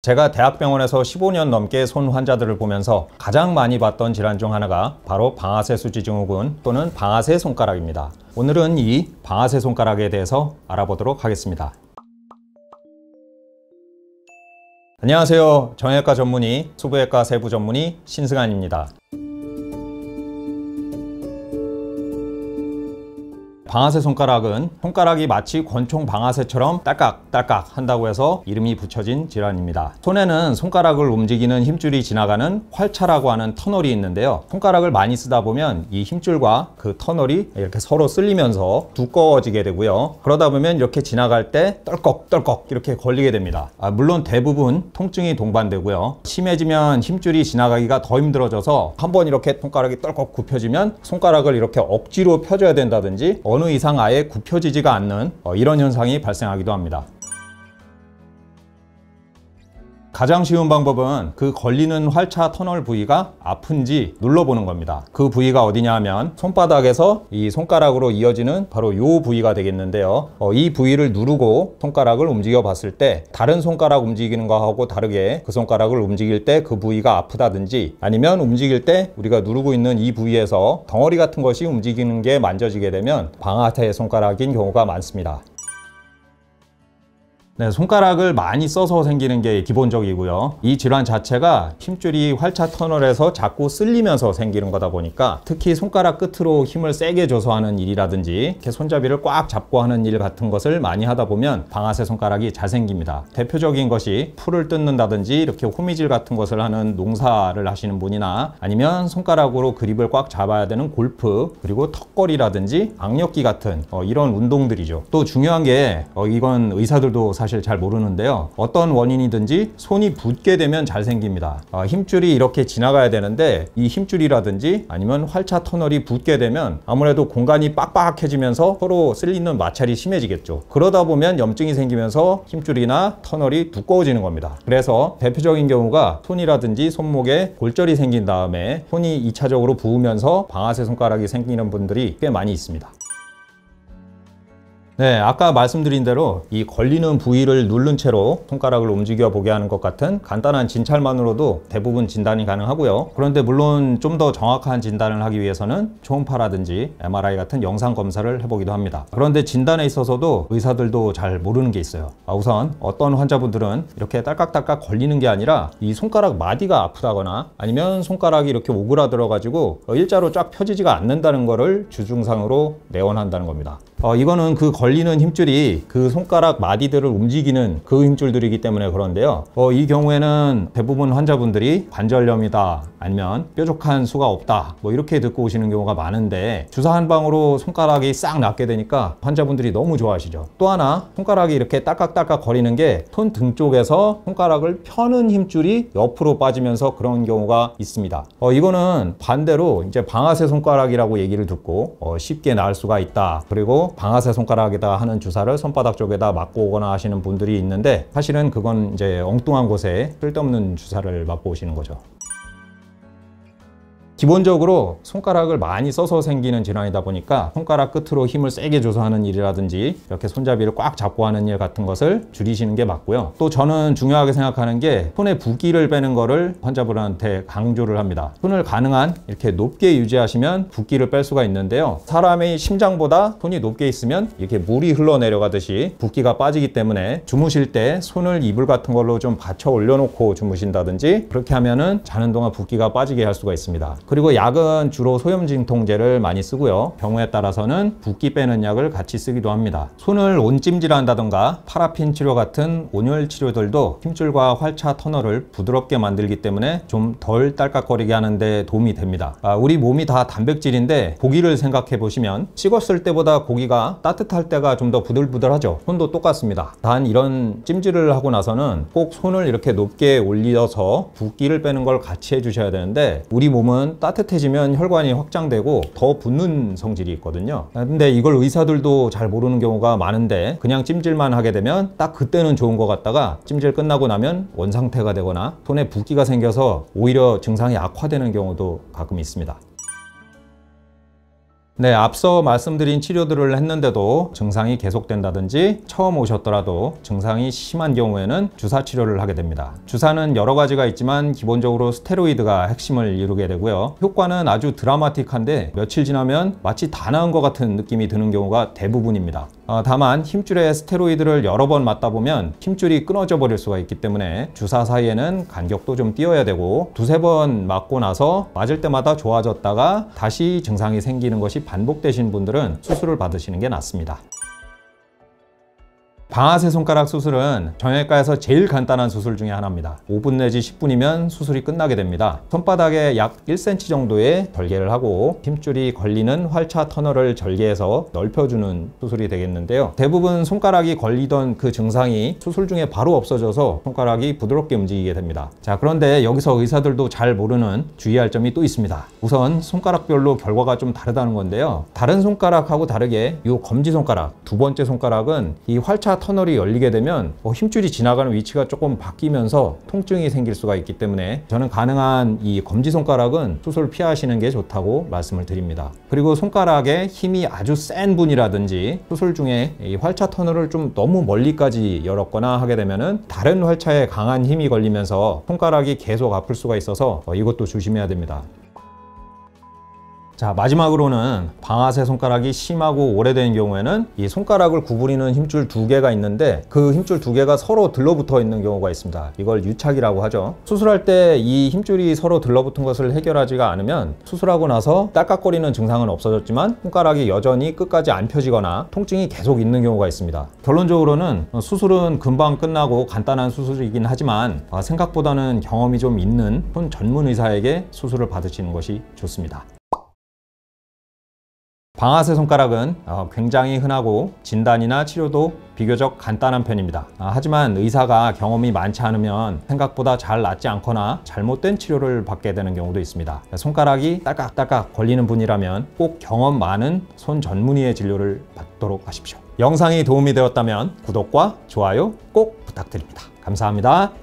제가 대학병원에서 15년 넘게 손 환자들을 보면서 가장 많이 봤던 질환 중 하나가 바로 방아쇠 수지 증후군 또는 방아쇠 손가락입니다. 오늘은 이 방아쇠 손가락에 대해서 알아보도록 하겠습니다. 안녕하세요. 정형외과 전문의, 수부외과 세부 전문의 신승환입니다. 방아쇠 손가락은 손가락이 마치 권총 방아쇠처럼 딸깍딸깍 한다고 해서 이름이 붙여진 질환입니다. 손에는 손가락을 움직이는 힘줄이 지나가는 활차라고 하는 터널이 있는데요. 손가락을 많이 쓰다 보면 이 힘줄과 그 터널이 이렇게 서로 쓸리면서 두꺼워지게 되고요. 그러다 보면 이렇게 지나갈 때 떨꺽떨꺽 이렇게 걸리게 됩니다. 물론 대부분 통증이 동반되고요. 심해지면 힘줄이 지나가기가 더 힘들어져서 한번 이렇게 손가락이 떨꺽 굽혀지면 손가락을 이렇게 억지로 펴줘야 된다든지 어느 이상 아예 굽혀지지가 않는 이런 현상이 발생하기도 합니다. 가장 쉬운 방법은 그 걸리는 활차 터널 부위가 아픈지 눌러보는 겁니다. 그 부위가 어디냐 하면 손바닥에서 이 손가락으로 이어지는 바로 이 부위가 되겠는데요. 이 부위를 누르고 손가락을 움직여 봤을 때 다른 손가락 움직이는 거하고 다르게 그 손가락을 움직일 때 그 부위가 아프다든지 아니면 움직일 때 우리가 누르고 있는 이 부위에서 덩어리 같은 것이 움직이는 게 만져지게 되면 방아쇠 손가락인 경우가 많습니다. 네, 손가락을 많이 써서 생기는 게 기본적이고요. 이 질환 자체가 힘줄이 활차 터널에서 자꾸 쓸리면서 생기는 거다 보니까 특히 손가락 끝으로 힘을 세게 줘서 하는 일이라든지 이렇게 손잡이를 꽉 잡고 하는 일 같은 것을 많이 하다 보면 방아쇠 손가락이 잘 생깁니다. 대표적인 것이 풀을 뜯는다든지 이렇게 호미질 같은 것을 하는 농사를 하시는 분이나 아니면 손가락으로 그립을 꽉 잡아야 되는 골프, 그리고 턱걸이라든지 악력기 같은 이런 운동들이죠. 또 중요한 게 이건 의사들도 사실 잘 모르는데요. 어떤 원인이든지 손이 붓게 되면 잘 생깁니다. 힘줄이 이렇게 지나가야 되는데 이 힘줄이라든지 아니면 활차 터널이 붓게 되면 아무래도 공간이 빡빡해지면서 서로 쓸리는 마찰이 심해지겠죠. 그러다 보면 염증이 생기면서 힘줄이나 터널이 두꺼워지는 겁니다. 그래서 대표적인 경우가 손이라든지 손목에 골절이 생긴 다음에 손이 2차적으로 부으면서 방아쇠 손가락이 생기는 분들이 꽤 많이 있습니다. 네, 아까 말씀드린 대로 이 걸리는 부위를 누른 채로 손가락을 움직여 보게 하는 것 같은 간단한 진찰만으로도 대부분 진단이 가능하고요. 그런데 물론 좀 더 정확한 진단을 하기 위해서는 초음파라든지 MRI 같은 영상 검사를 해보기도 합니다. 그런데 진단에 있어서도 의사들도 잘 모르는 게 있어요. 우선 어떤 환자분들은 이렇게 딸깍딸깍 걸리는 게 아니라 이 손가락 마디가 아프다거나 아니면 손가락이 이렇게 오그라들어 가지고 일자로 쫙 펴지지가 않는다는 거를 주증상으로 내원한다는 겁니다. 이거는 그 걸리는 힘줄이 그 손가락 마디들을 움직이는 그 힘줄들이기 때문에 그런데요. 이 경우에는 대부분 환자분들이 관절염이다 아니면 뾰족한 수가 없다 뭐 이렇게 듣고 오시는 경우가 많은데 주사 한 방으로 손가락이 싹 낫게 되니까 환자분들이 너무 좋아하시죠. 또 하나 손가락이 이렇게 딸깍딸깍 거리는 게 손 등 쪽에서 손가락을 펴는 힘줄이 옆으로 빠지면서 그런 경우가 있습니다. 이거는 반대로 이제 방아쇠 손가락이라고 얘기를 듣고 쉽게 나을 수가 있다. 그리고 방아쇠 손가락에다 하는 주사를 손바닥 쪽에다 맞고 오거나 하시는 분들이 있는데 사실은 그건 이제 엉뚱한 곳에 쓸데없는 주사를 맞고 오시는 거죠. 기본적으로 손가락을 많이 써서 생기는 질환이다 보니까 손가락 끝으로 힘을 세게 줘서 하는 일이라든지 이렇게 손잡이를 꽉 잡고 하는 일 같은 것을 줄이시는 게 맞고요. 또 저는 중요하게 생각하는 게 손에 붓기를 빼는 거를 환자분한테 강조를 합니다. 손을 가능한 이렇게 높게 유지하시면 붓기를 뺄 수가 있는데요. 사람의 심장보다 손이 높게 있으면 이렇게 물이 흘러내려가듯이 붓기가 빠지기 때문에 주무실 때 손을 이불 같은 걸로 좀 받쳐 올려놓고 주무신다든지 그렇게 하면은 자는 동안 붓기가 빠지게 할 수가 있습니다. 그리고 약은 주로 소염진통제를 많이 쓰고요. 경우에 따라서는 붓기 빼는 약을 같이 쓰기도 합니다. 손을 온찜질한다던가 파라핀 치료 같은 온열 치료들도 힘줄과 활차 터널을 부드럽게 만들기 때문에 좀 덜 딸깍거리게 하는데 도움이 됩니다. 우리 몸이 다 단백질인데 고기를 생각해 보시면 식었을 때보다 고기가 따뜻할 때가 좀 더 부들부들하죠. 손도 똑같습니다. 단 이런 찜질을 하고 나서는 꼭 손을 이렇게 높게 올려서 붓기를 빼는 걸 같이 해주셔야 되는데 우리 몸은 따뜻해지면 혈관이 확장되고 더 붓는 성질이 있거든요. 근데 이걸 의사들도 잘 모르는 경우가 많은데 그냥 찜질만 하게 되면 딱 그때는 좋은 것 같다가 찜질 끝나고 나면 원상태가 되거나 손에 붓기가 생겨서 오히려 증상이 악화되는 경우도 가끔 있습니다. 네, 앞서 말씀드린 치료들을 했는데도 증상이 계속된다든지 처음 오셨더라도 증상이 심한 경우에는 주사 치료를 하게 됩니다. 주사는 여러 가지가 있지만 기본적으로 스테로이드가 핵심을 이루게 되고요. 효과는 아주 드라마틱한데 며칠 지나면 마치 다 나은 것 같은 느낌이 드는 경우가 대부분입니다. 다만 힘줄에 스테로이드를 여러 번 맞다 보면 힘줄이 끊어져 버릴 수가 있기 때문에 주사 사이에는 간격도 좀 띄어야 되고 두세 번 맞고 나서 맞을 때마다 좋아졌다가 다시 증상이 생기는 것이 반복되신 분들은 수술을 받으시는 게 낫습니다. 방아쇠 손가락 수술은 정형외과에서 제일 간단한 수술 중에 하나입니다. 5분 내지 10분이면 수술이 끝나게 됩니다. 손바닥에 약 1cm 정도의 절개를 하고 힘줄이 걸리는 활차 터널을 절개해서 넓혀주는 수술이 되겠는데요. 대부분 손가락이 걸리던 그 증상이 수술 중에 바로 없어져서 손가락이 부드럽게 움직이게 됩니다. 자, 그런데 여기서 의사들도 잘 모르는 주의할 점이 또 있습니다. 우선 손가락별로 결과가 좀 다르다는 건데요. 다른 손가락하고 다르게 이 검지손가락, 두 번째 손가락은 이 활차 터널이 열리게 되면 힘줄이 지나가는 위치가 조금 바뀌면서 통증이 생길 수가 있기 때문에 저는 가능한 이 검지손가락은 수술 피하시는 게 좋다고 말씀을 드립니다. 그리고 손가락에 힘이 아주 센 분이라든지 수술 중에 이 활차 터널을 좀 너무 멀리까지 열었거나 하게 되면은 다른 활차에 강한 힘이 걸리면서 손가락이 계속 아플 수가 있어서 이것도 조심해야 됩니다. 자, 마지막으로는 방아쇠 손가락이 심하고 오래된 경우에는 이 손가락을 구부리는 힘줄 두 개가 있는데 그 힘줄 두 개가 서로 들러붙어 있는 경우가 있습니다. 이걸 유착이라고 하죠. 수술할 때 이 힘줄이 서로 들러붙은 것을 해결하지가 않으면 수술하고 나서 딸깍거리는 증상은 없어졌지만 손가락이 여전히 끝까지 안 펴지거나 통증이 계속 있는 경우가 있습니다. 결론적으로는 수술은 금방 끝나고 간단한 수술이긴 하지만 생각보다는 경험이 좀 있는 손 전문 의사에게 수술을 받으시는 것이 좋습니다. 방아쇠 손가락은 굉장히 흔하고 진단이나 치료도 비교적 간단한 편입니다. 하지만 의사가 경험이 많지 않으면 생각보다 잘 낫지 않거나 잘못된 치료를 받게 되는 경우도 있습니다. 손가락이 딸깍딸깍 걸리는 분이라면 꼭 경험 많은 손 전문의의 진료를 받도록 하십시오. 영상이 도움이 되었다면 구독과 좋아요 꼭 부탁드립니다. 감사합니다.